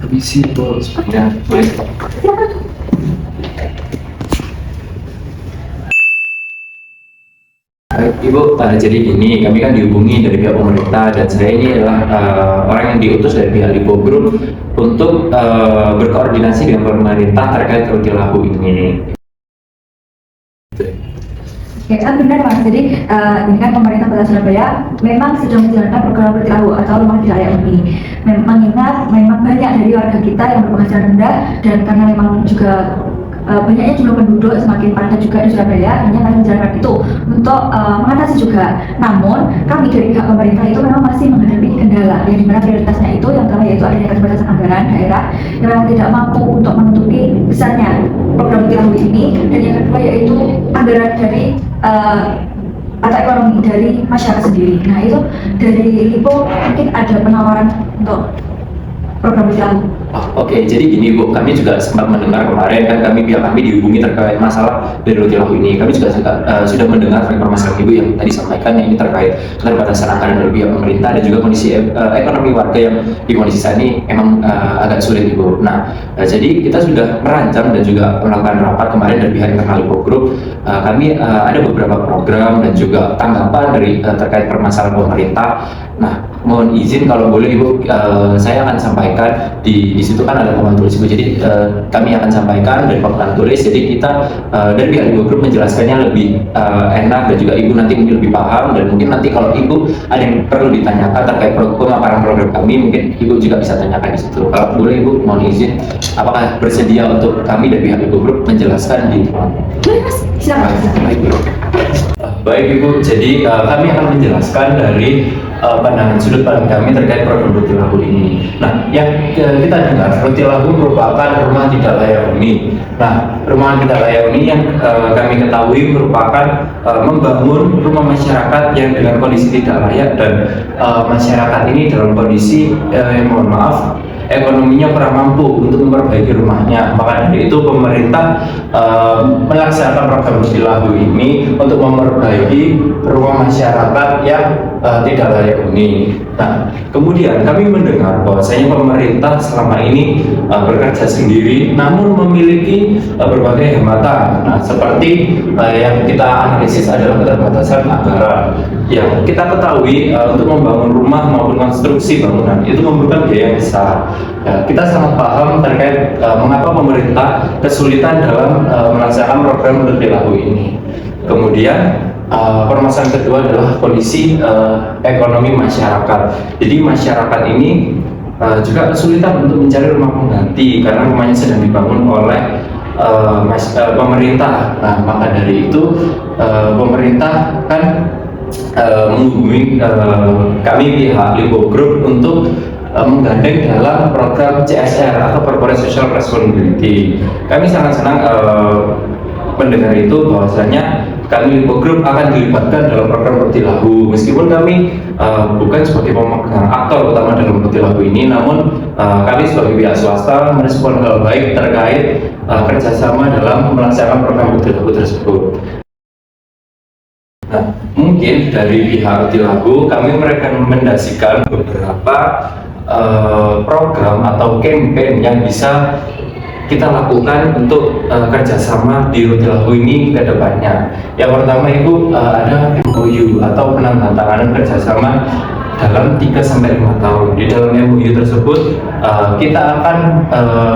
Permisi Bu, sebenarnya boleh. Ibu, jadi ini kami kan dihubungi dari pihak pemerintah dan saya ini adalah orang yang diutus dari pihak Lipo Group untuk berkoordinasi dengan pemerintah terkait roti lahu ini. Oke, benar Mas. Jadi ini kan pemerintah Kota Surabaya memang sedang menjalankan program roti lahu atau rumah tidak layak huni. Mengingat memang banyak dari warga kita yang berpenghasilan rendah dan karena memang juga banyaknya jumlah penduduk semakin padat juga di Surabaya, hanya kami menjalankan itu untuk mengatasi juga. Namun kami dari pihak pemerintah itu memang masih menghadapi kendala yang dimana prioritasnya itu yang pertama yaitu adanya keterbatasan anggaran daerah yang memang tidak mampu untuk menutupi besarnya program roti lahu ini, dan yang kedua yaitu anggaran dari atau ekonomi dari masyarakat sendiri. Nah itu dari Lipo mungkin ada penawaran untuk program roti lahu. Oke, jadi gini Bu, kami juga sempat mendengar kemarin kan pihak kami dihubungi terkait masalah dari roti lahu ini. Kami juga sudah mendengar informasi Ibu yang tadi sampaikan yang ini terkait keterbatasan anggaran dari pihak pemerintah dan juga kondisi ekonomi warga yang di kondisi saat ini emang agak sulit Ibu. Nah, jadi kita sudah merancang dan juga melakukan rapat kemarin dari pihak internal Lipo Group. Kami ada beberapa program dan juga tanggapan dari terkait permasalahan pemerintah. Nah, mohon izin kalau boleh Ibu, saya akan sampaikan di situ kan ada papan tulis Ibu. Jadi kami akan sampaikan dari papan tulis. Jadi kita dari pihak Lipo Group menjelaskannya lebih enak dan juga Ibu nanti mungkin lebih paham, dan mungkin nanti kalau Ibu ada yang perlu ditanyakan terkait pemaparan program kami, mungkin Ibu juga bisa tanyakan di situ. Kalau boleh Ibu, mohon izin, apakah bersedia untuk kami dari pihak Lipo Group menjelaskan di Boleh Mas, silakan. Baik Ibu. Baik Ibu, jadi kami akan menjelaskan dari pandangan sudut pandang kami terkait program roti lahu ini. Nah, yang kita dengar roti lahu merupakan rumah tidak layak huni. Nah, rumah tidak layak huni yang kami ketahui merupakan membangun rumah masyarakat yang dengan kondisi tidak layak, dan masyarakat ini dalam kondisi mohon maaf, ekonominya kurang mampu untuk memperbaiki rumahnya. Maka dari itu pemerintah melaksanakan program roti lahu ini untuk memperbaiki rumah masyarakat yang tidak layak huni. Nah, kemudian kami mendengar bahwasanya pemerintah selama ini bekerja sendiri, namun memiliki berbagai hambatan. Nah, seperti yang kita analisis adalah keterbatasan anggaran. Yang kita ketahui untuk membangun rumah maupun konstruksi bangunan itu memerlukan biaya yang besar. Ya, kita sangat paham terkait mengapa pemerintah kesulitan dalam melaksanakan program roti lahu ini. Kemudian permasalahan kedua adalah kondisi ekonomi masyarakat. Jadi masyarakat ini juga kesulitan untuk mencari rumah pengganti karena rumahnya sedang dibangun oleh pemerintah. Nah, maka dari itu pemerintah kan menghubungi kami pihak Lipo Group untuk menggandeng dalam program CSR atau Corporate Social Responsibility. Kami sangat senang mendengar itu bahwasanya kami Lipo Group akan dilibatkan dalam program roti lahu. Meskipun kami bukan sebagai pemegang aktor utama dalam roti lahu ini, namun kami sebagai pihak swasta merespon hal baik terkait kerjasama dalam melaksanakan program roti lahu tersebut. Nah, mungkin dari pihak roti lahu kami merekomendasikan beberapa program atau campaign yang bisa kita lakukan untuk kerjasama di roti lahu ini ke depannya. Yang pertama itu ada MOU atau penandatanganan kerjasama dalam 3-5 tahun. Di dalam MOU tersebut kita akan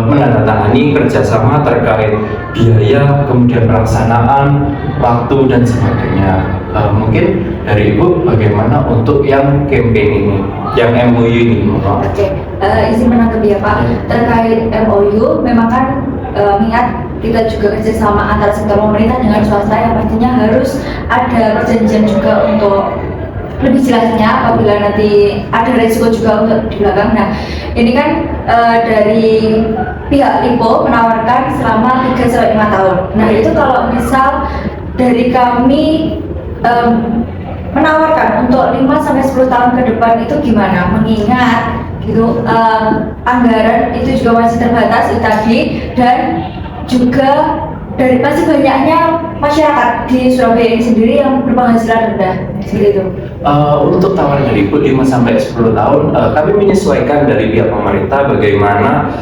menandatangani kerjasama terkait biaya, kemudian pelaksanaan, waktu dan sebagainya. Mungkin dari Ibu bagaimana untuk yang campaign ini, yang MOU ini? Oke, izin menanggapi ya Pak. Terkait MOU, memang kan mengingat kita juga kerjasama antara sektor pemerintah dengan swasta yang pastinya harus ada perjanjian juga untuk lebih jelasnya apabila nanti ada resiko juga untuk di belakang. Nah, ini kan dari pihak Lipo menawarkan selama 3-5 tahun. Nah, itu kalau misal dari kami menawarkan untuk 5-10 tahun ke depan itu gimana? Mengingat gitu anggaran itu juga masih terbatas itu tadi, dan juga dari masih banyaknya masyarakat di Surabaya ini sendiri yang berpenghasilan rendah seperti itu? Untuk tawaran dari ibu 5 sampai 10 tahun, kami menyesuaikan dari pihak pemerintah bagaimana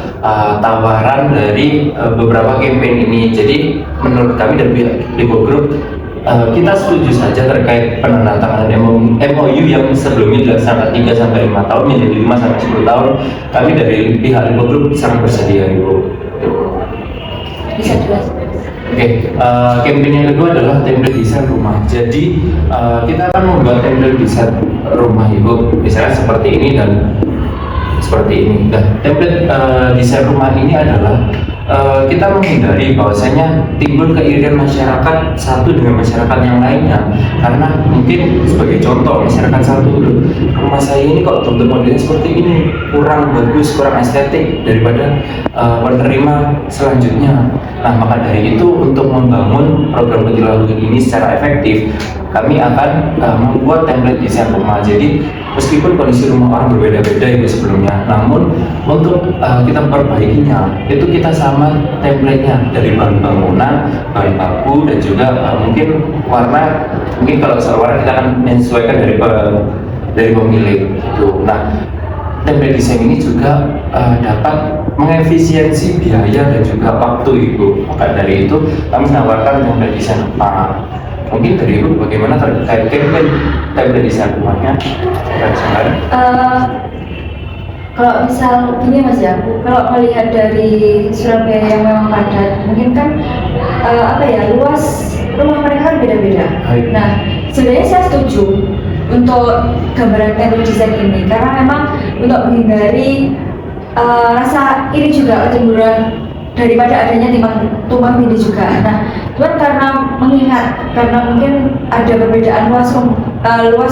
tawaran dari beberapa campaign ini. Jadi menurut kami dari pihak Lipo Group, kita setuju saja terkait penandatanganan MOU yang sebelumnya dilaksanakan 3 sampai 5 tahun menjadi 5 sampai 10 tahun. Kami dari pihak Lipo Group sangat bersedia, Ibu. Bisa jelas? Oke, campaign yang kedua adalah template desain rumah. Jadi kita akan membuat template desain rumah Ibu, misalnya seperti ini dan seperti ini. Nah, template desain rumah ini adalah kita menghindari bahwasanya timbul keirian masyarakat satu dengan masyarakat yang lainnya, karena mungkin sebagai contoh masyarakat satu, rumah saya ini kok bentuk modelnya seperti ini, kurang bagus, kurang estetik daripada penerima selanjutnya. Nah, maka dari itu untuk membangun program Petilahu ini secara efektif, kami akan membuat template desain rumah. Jadi meskipun kondisi rumah orang berbeda-beda itu sebelumnya, namun untuk kita perbaikinya itu kita sama template-nya dari bahan bangunan, bahan baku, dan juga mungkin warna. Mungkin kalau soal warna kita akan menyesuaikan dari pemilik itu. Nah, template desain ini juga dapat mengefisiensi biaya dan juga waktu Ibu. Maka dari itu kami menawarkan template desain rumah. Mungkin dari Ibu bagaimana terkait campaign template desain rumahnya? Kalau misal gini Mas ya, kalau melihat dari Surabaya yang memang padat, mungkin kan luas rumah mereka kan beda-beda. Nah, sebenarnya saya setuju untuk gambaran template desain ini karena memang untuk menghindari rasa iri juga kecemburuan daripada adanya tumpang tindih juga. Nah, cuman karena mungkin ada perbedaan luas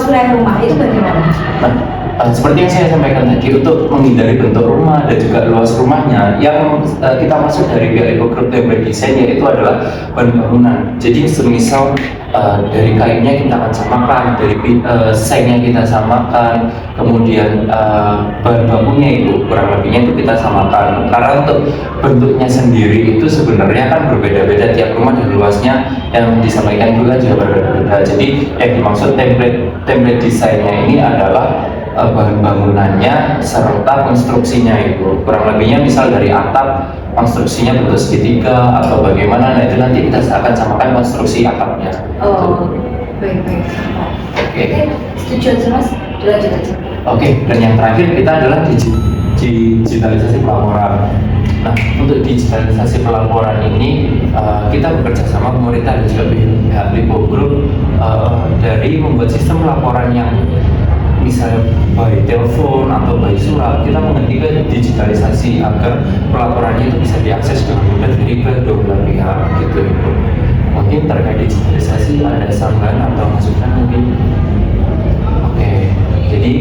wilayah rumah itu bagaimana? Seperti yang saya sampaikan tadi, untuk menghindari bentuk rumah dan juga luas rumahnya, yang kita masuk dari pihak Lipo Group template desain yaitu adalah bahan bangunan. Jadi semisal dari kainnya kita akan samakan, dari sengnya kita samakan, kemudian bahan bakunya itu kurang lebihnya itu kita samakan. Karena untuk bentuknya sendiri itu sebenarnya kan berbeda-beda tiap rumah dan luasnya yang disampaikan juga berbeda-beda. Jadi yang dimaksud template desainnya ini adalah bahan bangunannya serta konstruksinya itu kurang lebihnya, misal dari atap konstruksinya bentuk segitiga atau bagaimana, nah itu nanti kita akan samakan konstruksi atapnya. Oh, baik. Oke, setuju aja Mas, lanjut aja. Oke, dan yang terakhir kita adalah digitalisasi pelaporan. Nah, untuk digitalisasi pelaporan ini kita bekerja sama pemerintah dan juga pihak Lipo Group dari membuat sistem pelaporan yang misalnya by telepon atau by surat, kita menghentikan digitalisasi agar pelaporannya itu bisa diakses dengan mudah dari kedua belah pihak gitu. Mungkin terkait digitalisasi ada sanggahan atau masukan mungkin? Oke, jadi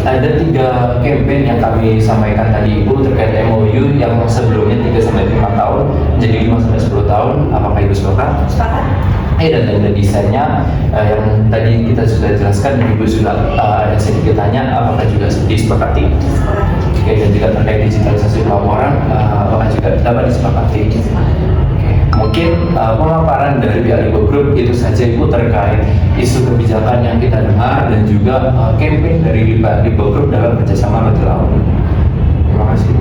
ada 3 campaign yang kami sampaikan tadi Ibu terkait MOU yang sebelumnya 3 sampai 5 tahun menjadi 5 sampai 10 tahun. Apakah Ibu sepakat? Sepakat. Dan template desainnya yang tadi kita sudah jelaskan, Ibu sudah ada sedikit tanya, apakah juga disepakati? Oke, dan juga terkait digitalisasi pelaporan, apakah juga dapat disepakati? Oke, mungkin pemaparan dari pihak Lipo Group itu saja Ibu terkait isu kebijakan yang kita dengar dan juga campaign dari Lipo Group dalam kerjasama Petilahu. Terima kasih.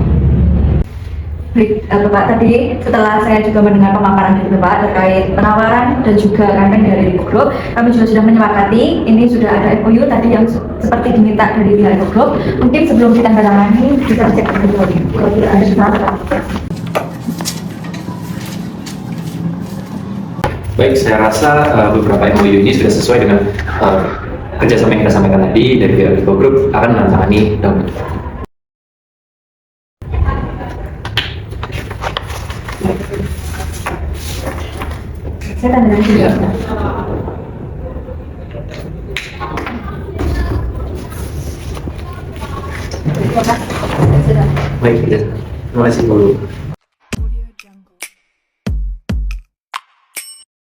Baik, Bapak, tadi setelah saya juga mendengar pemaparan dari Bapak terkait penawaran dan juga campaign dari Lipo Group, kami juga sudah menyepakati ini sudah ada MOU tadi yang seperti diminta dari pihak Lipo Group. Mungkin sebelum kita tangani kita cek dulu kalau tidak ada salah. Baik, saya rasa beberapa MOU ini sudah sesuai dengan kerjasama yang kita sampaikan tadi dari pihak Lipo Group akan menangani dokumen. Saya tanda tangan juga. Terima kasih. Baik, terima kasih Bu.